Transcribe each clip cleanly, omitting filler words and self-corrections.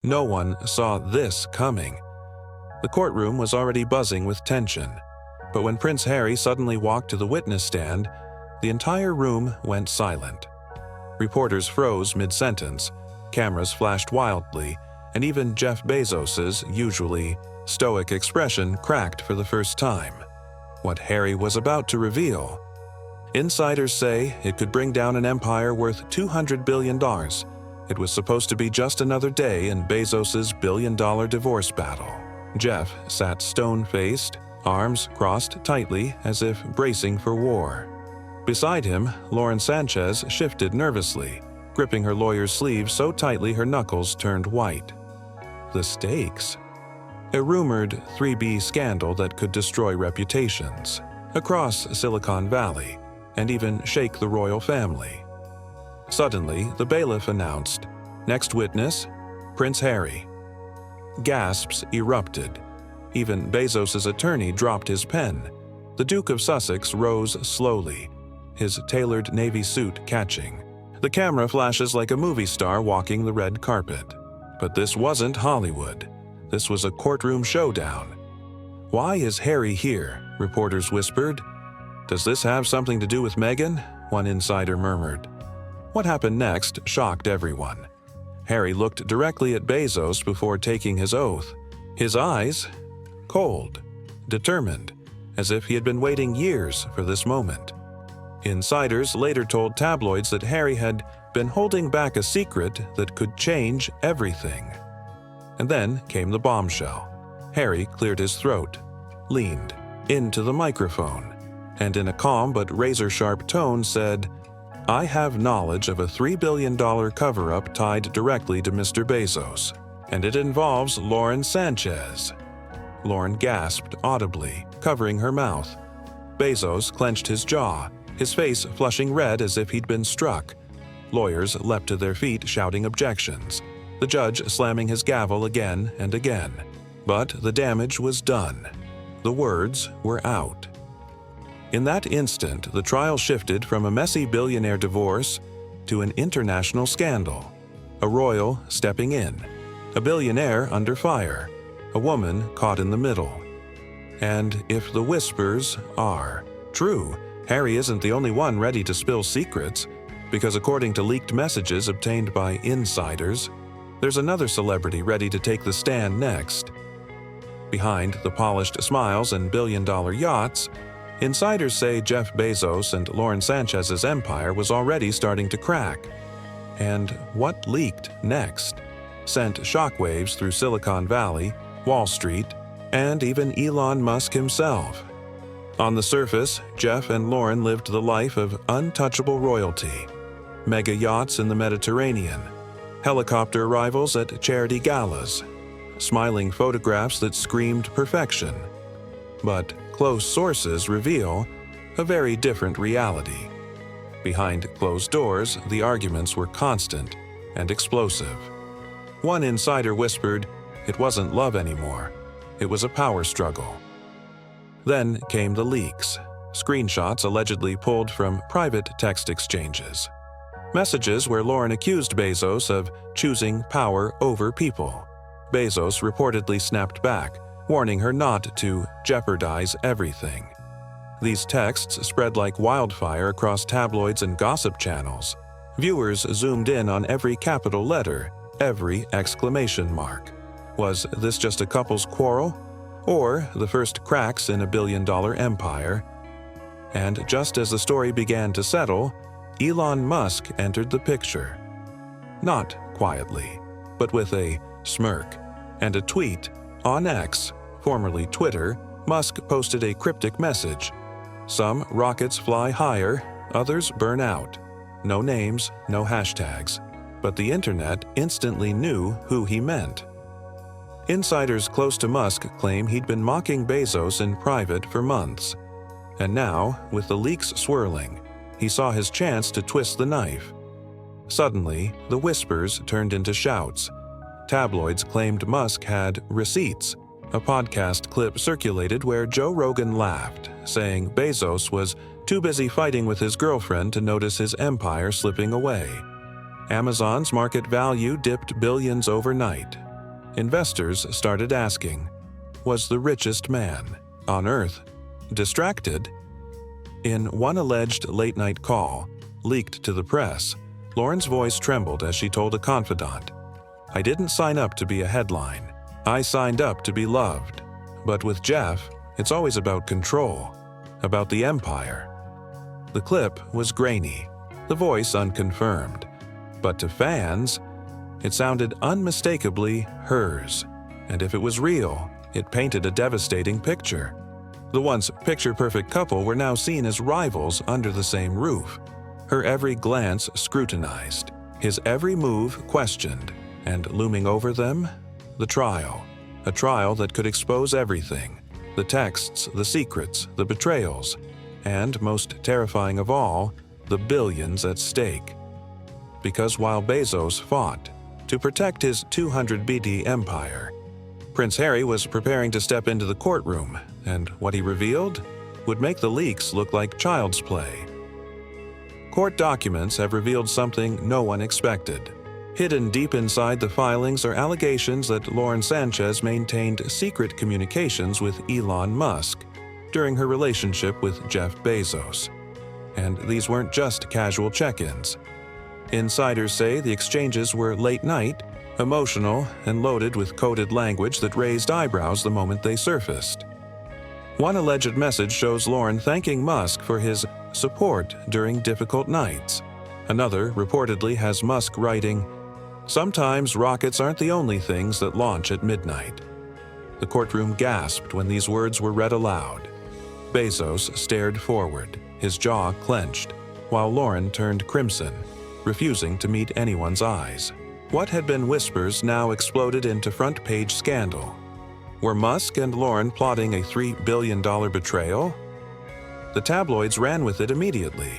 No one saw this coming. The courtroom was already buzzing with tension, but when Prince Harry suddenly walked to the witness stand, the entire room went silent. Reporters froze mid-sentence, cameras flashed wildly, and even Jeff Bezos's usually stoic expression cracked for the first time. What Harry was about to reveal. Insiders say it could bring down an empire worth $200 billion. It was supposed to be just another day in Bezos's billion-dollar divorce battle. Jeff sat stone-faced, arms crossed tightly as if bracing for war. Beside him, Lauren Sanchez shifted nervously, gripping her lawyer's sleeve so tightly her knuckles turned white. The stakes. A rumored 3B scandal that could destroy reputations across Silicon Valley and even shake the royal family. Suddenly, the bailiff announced, "Next witness, Prince Harry." Gasps erupted. Even Bezos's attorney dropped his pen. The Duke of Sussex rose slowly, his tailored navy suit catching. The camera flashes like a movie star walking the red carpet. But this wasn't Hollywood. This was a courtroom showdown. "Why is Harry here?" reporters whispered. "Does this have something to do with Meghan?" one insider murmured. What happened next shocked everyone. Harry looked directly at Bezos before taking his oath. His eyes, cold, determined, as if he had been waiting years for this moment. Insiders later told tabloids that Harry had been holding back a secret that could change everything. And then came the bombshell. Harry cleared his throat, leaned into the microphone, and in a calm but razor-sharp tone said, "I have knowledge of a $3 billion cover-up tied directly to Mr. Bezos, and it involves Lauren Sanchez." Lauren gasped audibly, covering her mouth. Bezos clenched his jaw, his face flushing red as if he'd been struck. Lawyers leapt to their feet shouting objections, the judge slamming his gavel again and again. But the damage was done. The words were out. In that instant, the trial shifted from a messy billionaire divorce to an international scandal. A royal stepping in, a billionaire under fire, a woman caught in the middle. And if the whispers are true, Harry isn't the only one ready to spill secrets, because according to leaked messages obtained by insiders, there's another celebrity ready to take the stand next. Behind the polished smiles and billion-dollar yachts, insiders say Jeff Bezos and Lauren Sanchez's empire was already starting to crack. And what leaked next sent shockwaves through Silicon Valley, Wall Street, and even Elon Musk himself. On the surface, Jeff and Lauren lived the life of untouchable royalty. Mega yachts in the Mediterranean, helicopter arrivals at charity galas, smiling photographs that screamed perfection. But close sources reveal a very different reality. Behind closed doors, the arguments were constant and explosive. One insider whispered, it wasn't love anymore, it was a power struggle. Then came the leaks, screenshots allegedly pulled from private text exchanges. Messages where Lauren accused Bezos of choosing power over people. Bezos reportedly snapped back, warning her not to jeopardize everything. These texts spread like wildfire across tabloids and gossip channels. Viewers zoomed in on every capital letter, every exclamation mark. Was this just a couple's quarrel? Or the first cracks in a billion-dollar empire? And just as the story began to settle, Elon Musk entered the picture. Not quietly, but with a smirk and a tweet. On X, formerly Twitter, Musk posted a cryptic message. Some rockets fly higher, others burn out. No names, no hashtags. But the internet instantly knew who he meant. Insiders close to Musk claim he'd been mocking Bezos in private for months. And now, with the leaks swirling, he saw his chance to twist the knife. Suddenly, the whispers turned into shouts. Tabloids claimed Musk had receipts. A podcast clip circulated where Joe Rogan laughed, saying Bezos was too busy fighting with his girlfriend to notice his empire slipping away. Amazon's market value dipped billions overnight, investors started asking, was the richest man on Earth distracted? In one alleged late-night call, leaked to the press, Lauren's voice trembled as she told a confidant, "I didn't sign up to be a headline. I signed up to be loved. But with Jeff, it's always about control, about the empire." The clip was grainy, the voice unconfirmed, but to fans, it sounded unmistakably hers, and if it was real, it painted a devastating picture. The once picture-perfect couple were now seen as rivals under the same roof, her every glance scrutinized, his every move questioned, and looming over them, the trial. A trial that could expose everything: the texts, the secrets, the betrayals, and, most terrifying of all, the billions at stake. Because while Bezos fought to protect his 200 BD empire, Prince Harry was preparing to step into the courtroom, and what he revealed would make the leaks look like child's play. Court documents have revealed something no one expected. Hidden deep inside the filings are allegations that Lauren Sanchez maintained secret communications with Elon Musk during her relationship with Jeff Bezos. And these weren't just casual check-ins. Insiders say the exchanges were late night, emotional, and loaded with coded language that raised eyebrows the moment they surfaced. One alleged message shows Lauren thanking Musk for his support during difficult nights. Another reportedly has Musk writing, "Sometimes rockets aren't the only things that launch at midnight." The courtroom gasped when these words were read aloud. Bezos stared forward, his jaw clenched, while Lauren turned crimson, refusing to meet anyone's eyes. What had been whispers now exploded into front-page scandal. Were Musk and Lauren plotting a $3 billion betrayal? The tabloids ran with it immediately.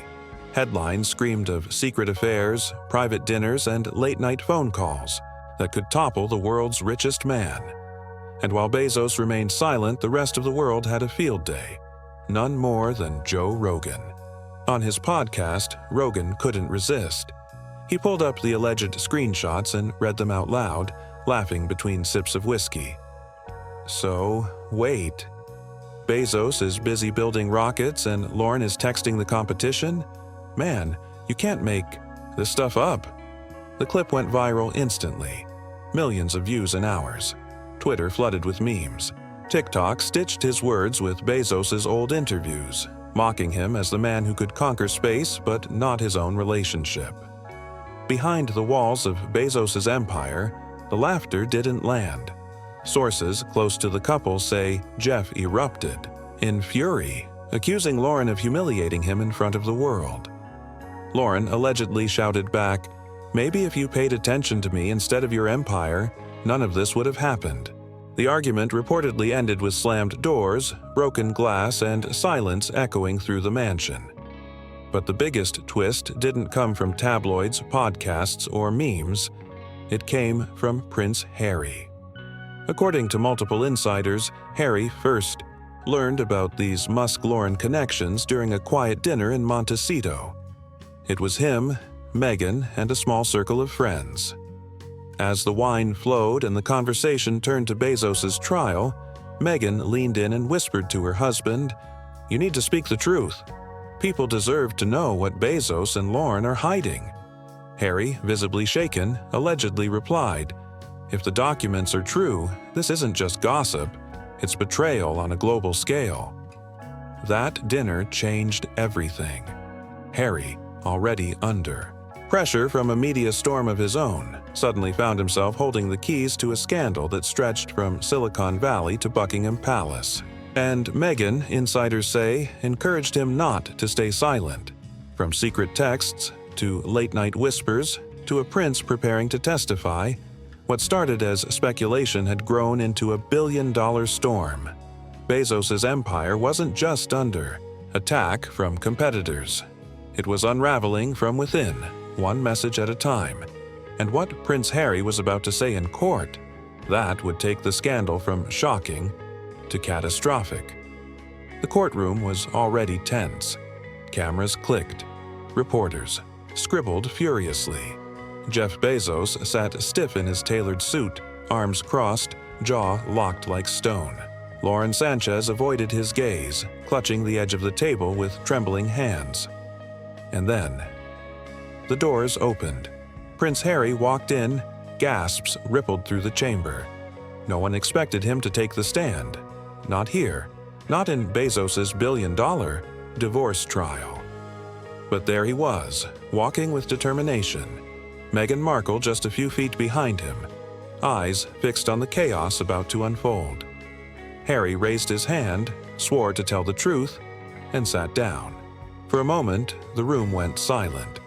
Headlines screamed of secret affairs, private dinners, and late-night phone calls that could topple the world's richest man. And while Bezos remained silent, the rest of the world had a field day. None more than Joe Rogan. On his podcast, Rogan couldn't resist. He pulled up the alleged screenshots and read them out loud, laughing between sips of whiskey. So, wait. Bezos is busy building rockets and Lauren is texting the competition? Man, you can't make this stuff up. The clip went viral instantly. Millions of views in hours. Twitter flooded with memes. TikTok stitched his words with Bezos' old interviews, mocking him as the man who could conquer space but not his own relationship. Behind the walls of Bezos' empire, the laughter didn't land. Sources close to the couple say Jeff erupted, in fury, accusing Lauren of humiliating him in front of the world. Lauren allegedly shouted back, "Maybe if you paid attention to me instead of your empire, none of this would have happened." The argument reportedly ended with slammed doors, broken glass, and silence echoing through the mansion. But the biggest twist didn't come from tabloids, podcasts, or memes. It came from Prince Harry. According to multiple insiders, Harry first learned about these Musk-Lauren connections during a quiet dinner in Montecito. It was him, Meghan, and a small circle of friends. As the wine flowed and the conversation turned to Bezos' trial, Meghan leaned in and whispered to her husband, "You need to speak the truth. People deserve to know what Bezos and Lauren are hiding." Harry, visibly shaken, allegedly replied, "If the documents are true, this isn't just gossip, it's betrayal on a global scale." That dinner changed everything. Harry, already under pressure from a media storm of his own, suddenly found himself holding the keys to a scandal that stretched from Silicon Valley to Buckingham Palace. And Meghan, insiders say, encouraged him not to stay silent. From secret texts, to late-night whispers, to a prince preparing to testify, what started as speculation had grown into a billion-dollar storm. Bezos' empire wasn't just under attack from competitors. It was unraveling from within, one message at a time. And what Prince Harry was about to say in court, that would take the scandal from shocking to catastrophic. The courtroom was already tense. Cameras clicked. Reporters scribbled furiously. Jeff Bezos sat stiff in his tailored suit, arms crossed, jaw locked like stone. Lauren Sanchez avoided his gaze, clutching the edge of the table with trembling hands. And then, the doors opened. Prince Harry walked in, gasps rippled through the chamber. No one expected him to take the stand. Not here, not in Bezos's billion-dollar divorce trial. But there he was, walking with determination. Meghan Markle just a few feet behind him, eyes fixed on the chaos about to unfold. Harry raised his hand, swore to tell the truth, and sat down. For a moment, the room went silent.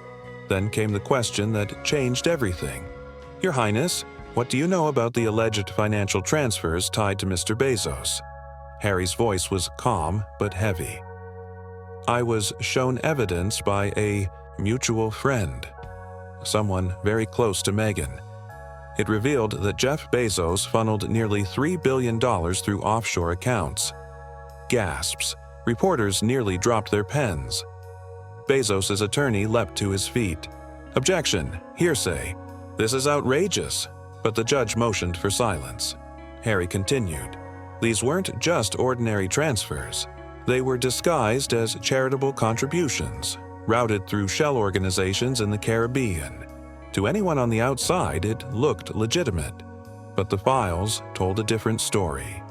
Then came the question that changed everything. "Your Highness, what do you know about the alleged financial transfers tied to Mr. Bezos?" Harry's voice was calm but heavy. "I was shown evidence by a mutual friend, someone very close to Meghan. It revealed that Jeff Bezos funneled nearly $3 billion through offshore accounts." Gasps. Reporters nearly dropped their pens. Bezos' attorney leapt to his feet. "Objection! Hearsay! This is outrageous!" But the judge motioned for silence. Harry continued. "These weren't just ordinary transfers. They were disguised as charitable contributions, routed through shell organizations in the Caribbean. To anyone on the outside, it looked legitimate, but the files told a different story."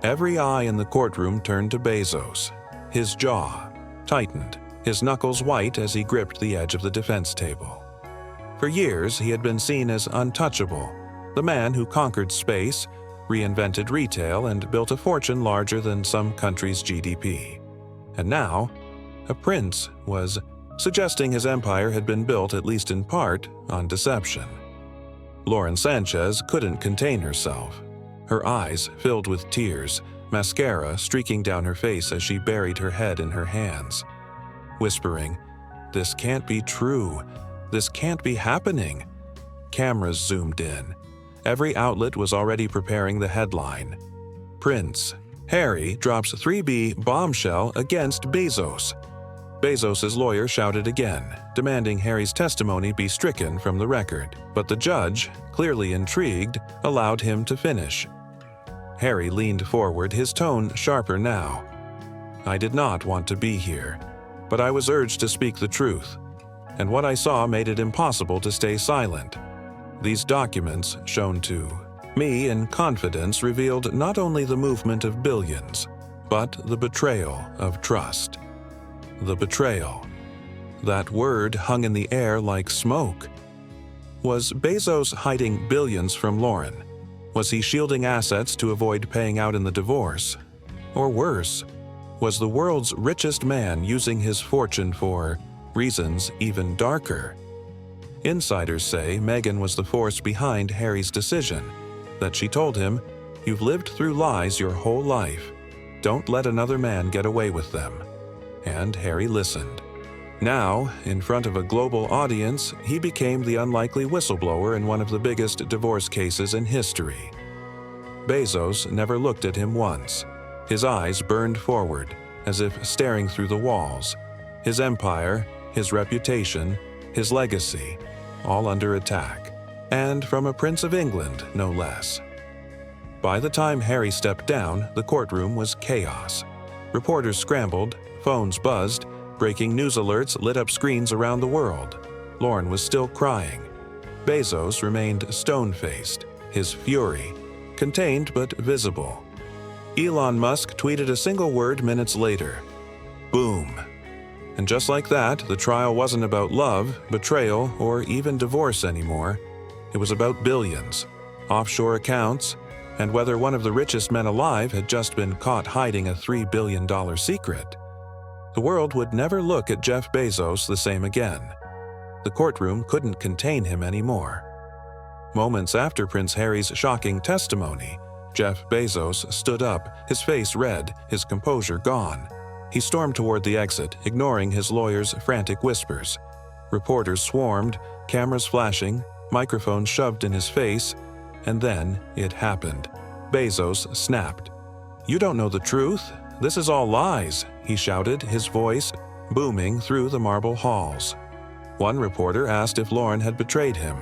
Every eye in the courtroom turned to Bezos. His jaw tightened, his knuckles white as he gripped the edge of the defense table. For years, he had been seen as untouchable, the man who conquered space, reinvented retail, and built a fortune larger than some country's GDP. And now, a prince was suggesting his empire had been built at least in part on deception. Lauren Sanchez couldn't contain herself. Her eyes filled with tears, mascara streaking down her face as she buried her head in her hands. Whispering, "This can't be true. This can't be happening." Cameras zoomed in. Every outlet was already preparing the headline. "Prince Harry drops 3B bombshell against Bezos." Bezos' lawyer shouted again, demanding Harry's testimony be stricken from the record. But the judge, clearly intrigued, allowed him to finish. Harry leaned forward, his tone sharper now. "I did not want to be here, but I was urged to speak the truth, and what I saw made it impossible to stay silent. These documents, shown to me in confidence, revealed not only the movement of billions, but the betrayal of trust." The betrayal. That word hung in the air like smoke. Was Bezos hiding billions from Lauren? Was he shielding assets to avoid paying out in the divorce? Or worse, was the world's richest man using his fortune for reasons even darker? Insiders say Meghan was the force behind Harry's decision, that she told him, "You've lived through lies your whole life. Don't let another man get away with them." And Harry listened. Now, in front of a global audience, he became the unlikely whistleblower in one of the biggest divorce cases in history. Bezos never looked at him once. His eyes burned forward, as if staring through the walls. His empire, his reputation, his legacy, all under attack. And from a Prince of England, no less. By the time Harry stepped down, the courtroom was chaos. Reporters scrambled, phones buzzed, breaking news alerts lit up screens around the world. Lauren was still crying. Bezos remained stone-faced, his fury contained but visible. Elon Musk tweeted a single word minutes later. Boom. And just like that, the trial wasn't about love, betrayal, or even divorce anymore. It was about billions, offshore accounts, and whether one of the richest men alive had just been caught hiding a $3 billion secret. The world would never look at Jeff Bezos the same again. The courtroom couldn't contain him anymore. Moments after Prince Harry's shocking testimony, Jeff Bezos stood up, his face red, his composure gone. He stormed toward the exit, ignoring his lawyer's frantic whispers. Reporters swarmed, cameras flashing, microphones shoved in his face, and then it happened. Bezos snapped. "You don't know the truth. This is all lies," he shouted, his voice booming through the marble halls. One reporter asked if Lauren had betrayed him.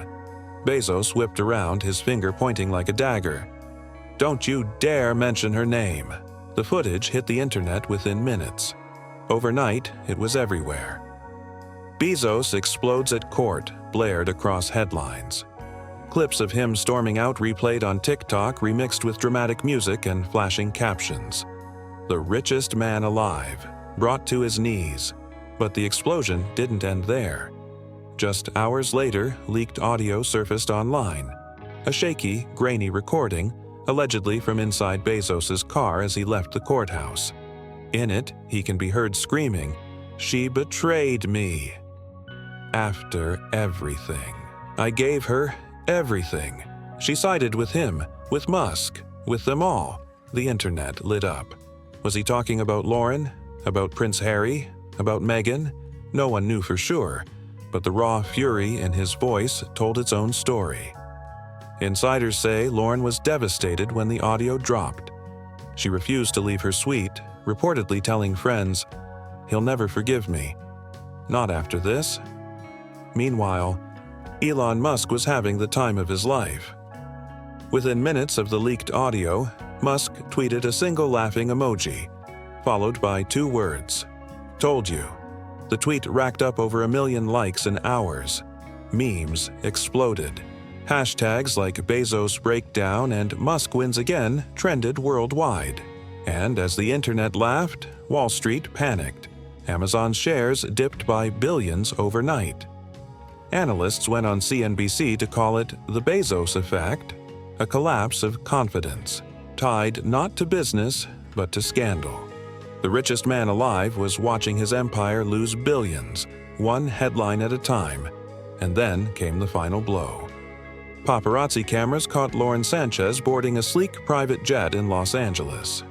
Bezos whipped around, his finger pointing like a dagger. "Don't you dare mention her name." The footage hit the internet within minutes. Overnight, it was everywhere. "Bezos explodes at court," blared across headlines. Clips of him storming out replayed on TikTok, remixed with dramatic music and flashing captions. "The richest man alive, brought to his knees." But the explosion didn't end there. Just hours later, leaked audio surfaced online. A shaky, grainy recording, allegedly from inside Bezos's car as he left the courthouse. In it, he can be heard screaming, "She betrayed me. After everything. I gave her everything." She sided with him, with Musk, with them all. The internet lit up. Was he talking about Lauren? About Prince Harry? About Meghan? No one knew for sure, but the raw fury in his voice told its own story. Insiders say Lauren was devastated when the audio dropped. She refused to leave her suite, reportedly telling friends, "He'll never forgive me. Not after this." Meanwhile, Elon Musk was having the time of his life. Within minutes of the leaked audio, Musk tweeted a single laughing emoji, followed by 2 words, "Told you." The tweet racked up over 1 million likes in hours. Memes exploded. Hashtags like Bezos breakdown and Musk wins again trended worldwide. And as the internet laughed, Wall Street panicked. Amazon's shares dipped by billions overnight. Analysts went on CNBC to call it the Bezos effect, a collapse of confidence, tied not to business, but to scandal. The richest man alive was watching his empire lose billions, one headline at a time, and then came the final blow. Paparazzi cameras caught Lauren Sanchez boarding a sleek private jet in Los Angeles.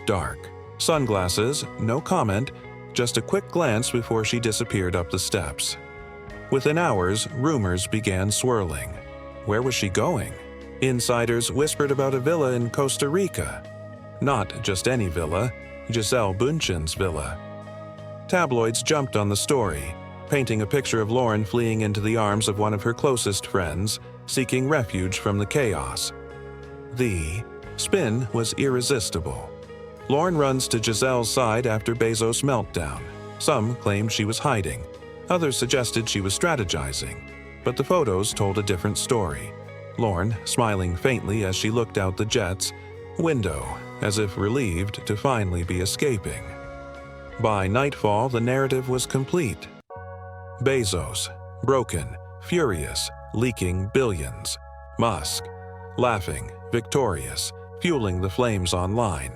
Dark. Sunglasses, no comment, just a quick glance before she disappeared up the steps. Within hours, rumors began swirling. Where was she going? Insiders whispered about a villa in Costa Rica. Not just any villa, Gisele Bündchen's villa. Tabloids jumped on the story, painting a picture of Lauren fleeing into the arms of one of her closest friends, seeking refuge from the chaos. The spin was irresistible. Lauren runs to Gisele's side after Bezos' meltdown. Some claimed she was hiding. Others suggested she was strategizing. But the photos told a different story. Lauren smiling faintly as she looked out the jet's window, as if relieved to finally be escaping. By nightfall, the narrative was complete. Bezos, broken, furious, leaking billions. Musk, laughing, victorious, fueling the flames online.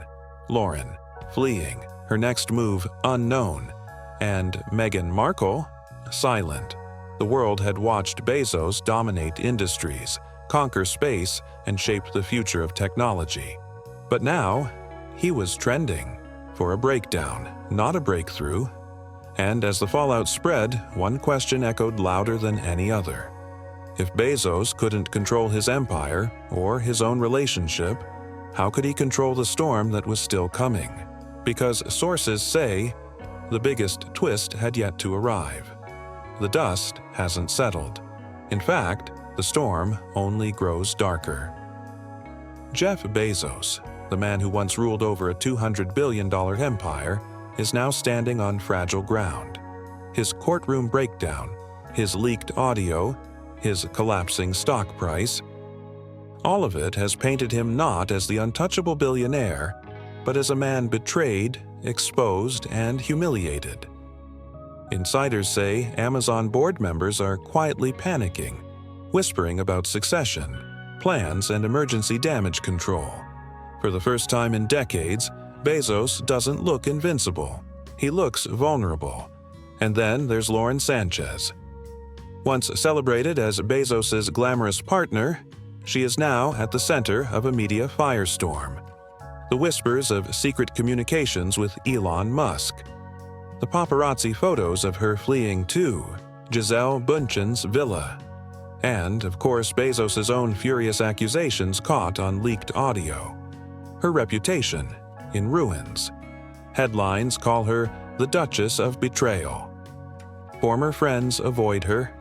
Lauren, fleeing, her next move unknown. And Meghan Markle, silent. The world had watched Bezos dominate industries, conquer space, and shape the future of technology. But now, he was trending. For a breakdown, not a breakthrough. And as the fallout spread, one question echoed louder than any other. If Bezos couldn't control his empire or his own relationship, how could he control the storm that was still coming? Because sources say the biggest twist had yet to arrive. The dust hasn't settled. In fact, the storm only grows darker. Jeff Bezos, the man who once ruled over a $200 billion empire, is now standing on fragile ground. His courtroom breakdown, his leaked audio, his collapsing stock price, all of it has painted him not as the untouchable billionaire, but as a man betrayed, exposed, and humiliated. Insiders say Amazon board members are quietly panicking, whispering about succession, plans, and emergency damage control. For the first time in decades, Bezos doesn't look invincible. He looks vulnerable. And then there's Lauren Sanchez. Once celebrated as Bezos' glamorous partner, she is now at the center of a media firestorm. The whispers of secret communications with Elon Musk. The paparazzi photos of her fleeing to Gisele Bündchen's villa. And, of course, Bezos' own furious accusations caught on leaked audio. Her reputation in ruins. Headlines call her the Duchess of Betrayal. Former friends avoid her.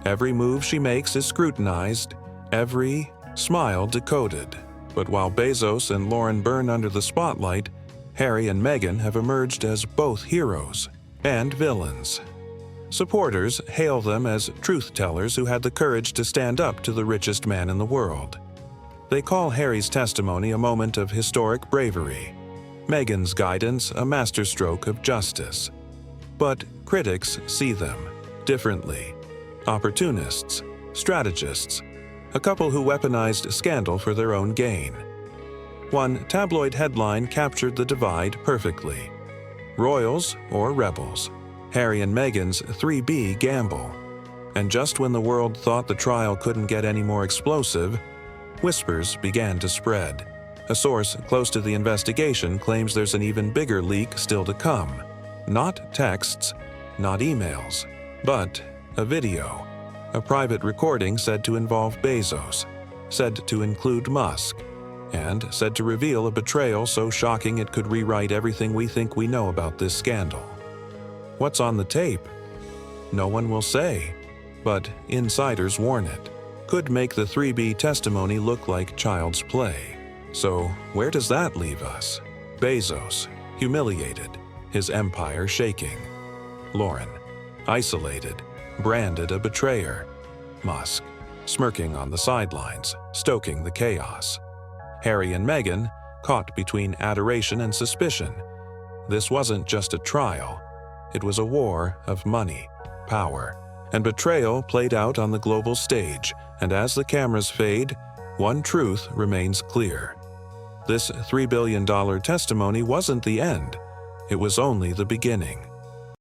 Every move she makes is scrutinized, every smile decoded. But while Bezos and Lauren burn under the spotlight, Harry and Meghan have emerged as both heroes and villains. Supporters hail them as truth-tellers who had the courage to stand up to the richest man in the world. They call Harry's testimony a moment of historic bravery, Meghan's guidance a masterstroke of justice. But critics see them differently. Opportunists, strategists, a couple who weaponized scandal for their own gain. One tabloid headline captured the divide perfectly. Royals or rebels? Harry and Meghan's 3B gamble. And just when the world thought the trial couldn't get any more explosive, whispers began to spread. A source close to the investigation claims there's an even bigger leak still to come. Not texts, not emails, but a video. A private recording said to involve Bezos, said to include Musk, and said to reveal a betrayal so shocking it could rewrite everything we think we know about this scandal. What's on the tape? No one will say, but insiders warn it. Could make the 3B testimony look like child's play. So where does that leave us? Bezos, humiliated, his empire shaking. Lauren, isolated, branded a betrayer. Musk, smirking on the sidelines, stoking the chaos. Harry and Meghan, caught between adoration and suspicion. This wasn't just a trial. It was a war of money, power, and betrayal played out on the global stage, and as the cameras fade, one truth remains clear. This $3 billion testimony wasn't the end. It was only the beginning.